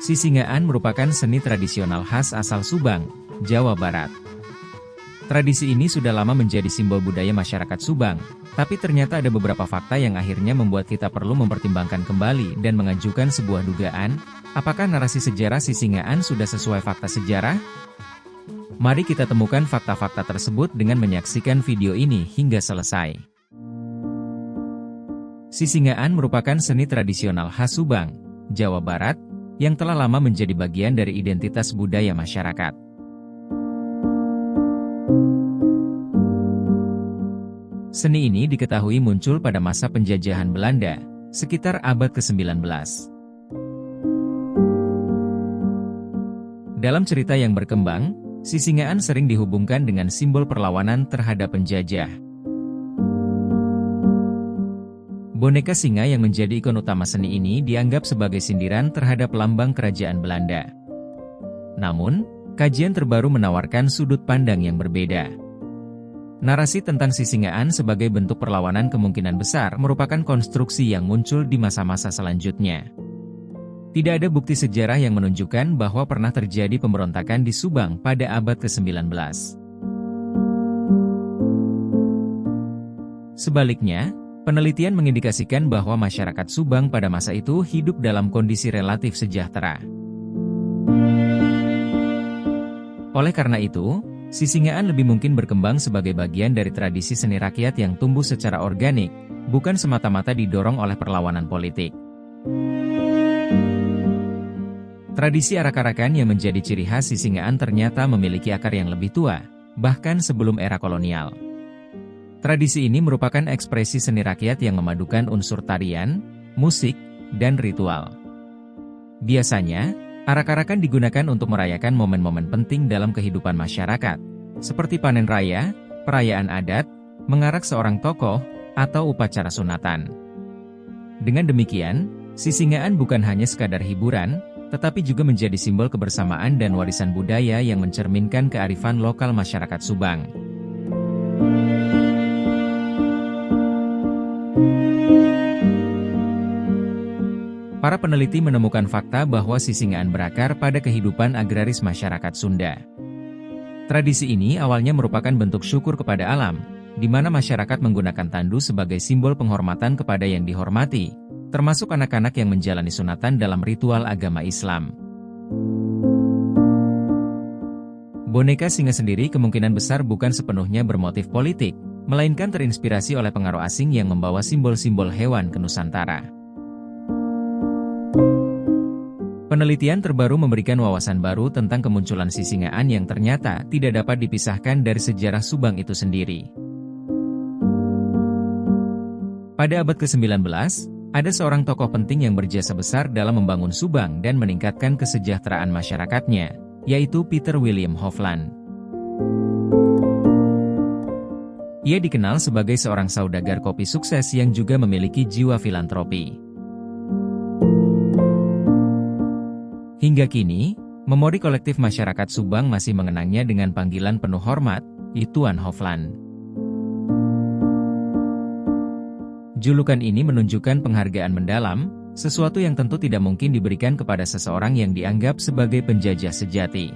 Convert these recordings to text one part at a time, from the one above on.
Sisingaan merupakan seni tradisional khas asal Subang, Jawa Barat. Tradisi ini sudah lama menjadi simbol budaya masyarakat Subang, tapi ternyata ada beberapa fakta yang akhirnya membuat kita perlu mempertimbangkan kembali dan mengajukan sebuah dugaan, apakah narasi sejarah Sisingaan sudah sesuai fakta sejarah? Mari kita temukan fakta-fakta tersebut dengan menyaksikan video ini hingga selesai. Sisingaan merupakan seni tradisional khas Subang, Jawa Barat, yang telah lama menjadi bagian dari identitas budaya masyarakat. Seni ini diketahui muncul pada masa penjajahan Belanda, sekitar abad ke-19. Dalam cerita yang berkembang, Sisingaan sering dihubungkan dengan simbol perlawanan terhadap penjajah. Boneka singa yang menjadi ikon utama seni ini dianggap sebagai sindiran terhadap lambang kerajaan Belanda. Namun, kajian terbaru menawarkan sudut pandang yang berbeda. Narasi tentang Sisingaan sebagai bentuk perlawanan kemungkinan besar merupakan konstruksi yang muncul di masa-masa selanjutnya. Tidak ada bukti sejarah yang menunjukkan bahwa pernah terjadi pemberontakan di Subang pada abad ke-19. Sebaliknya, penelitian mengindikasikan bahwa masyarakat Subang pada masa itu hidup dalam kondisi relatif sejahtera. Oleh karena itu, Sisingaan lebih mungkin berkembang sebagai bagian dari tradisi seni rakyat yang tumbuh secara organik, bukan semata-mata didorong oleh perlawanan politik. Tradisi arak-arakan yang menjadi ciri khas Sisingaan ternyata memiliki akar yang lebih tua, bahkan sebelum era kolonial. Tradisi ini merupakan ekspresi seni rakyat yang memadukan unsur tarian, musik, dan ritual. Biasanya, arak-arakan digunakan untuk merayakan momen-momen penting dalam kehidupan masyarakat, seperti panen raya, perayaan adat, mengarak seorang tokoh, atau upacara sunatan. Dengan demikian, Sisingaan bukan hanya sekadar hiburan, tetapi juga menjadi simbol kebersamaan dan warisan budaya yang mencerminkan kearifan lokal masyarakat Subang. Para peneliti menemukan fakta bahwa Sisingaan berakar pada kehidupan agraris masyarakat Sunda. Tradisi ini awalnya merupakan bentuk syukur kepada alam, di mana masyarakat menggunakan tandu sebagai simbol penghormatan kepada yang dihormati, termasuk anak-anak yang menjalani sunatan dalam ritual agama Islam. Boneka singa sendiri kemungkinan besar bukan sepenuhnya bermotif politik, melainkan terinspirasi oleh pengaruh asing yang membawa simbol-simbol hewan ke Nusantara. Penelitian terbaru memberikan wawasan baru tentang kemunculan Sisingaan yang ternyata tidak dapat dipisahkan dari sejarah Subang itu sendiri. Pada abad ke-19, ada seorang tokoh penting yang berjasa besar dalam membangun Subang dan meningkatkan kesejahteraan masyarakatnya, yaitu Peter William Hofland. Ia dikenal sebagai seorang saudagar kopi sukses yang juga memiliki jiwa filantropi. Hingga kini, memori kolektif masyarakat Subang masih mengenangnya dengan panggilan penuh hormat, Tuan Hofland. Julukan ini menunjukkan penghargaan mendalam, sesuatu yang tentu tidak mungkin diberikan kepada seseorang yang dianggap sebagai penjajah sejati.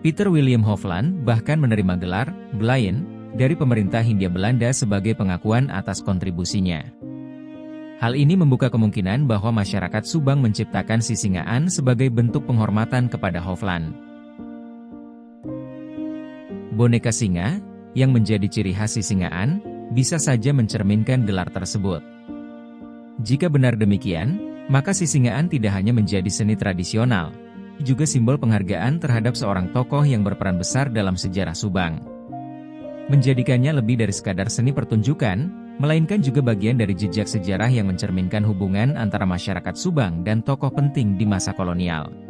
Peter William Hofland bahkan menerima gelar Blijen dari pemerintah Hindia Belanda sebagai pengakuan atas kontribusinya. Hal ini membuka kemungkinan bahwa masyarakat Subang menciptakan Sisingaan sebagai bentuk penghormatan kepada Hofland. Boneka singa, yang menjadi ciri khas Sisingaan, bisa saja mencerminkan gelar tersebut. Jika benar demikian, maka Sisingaan tidak hanya menjadi seni tradisional, juga simbol penghargaan terhadap seorang tokoh yang berperan besar dalam sejarah Subang. Menjadikannya lebih dari sekadar seni pertunjukan, melainkan juga bagian dari jejak sejarah yang mencerminkan hubungan antara masyarakat Subang dan tokoh penting di masa kolonial.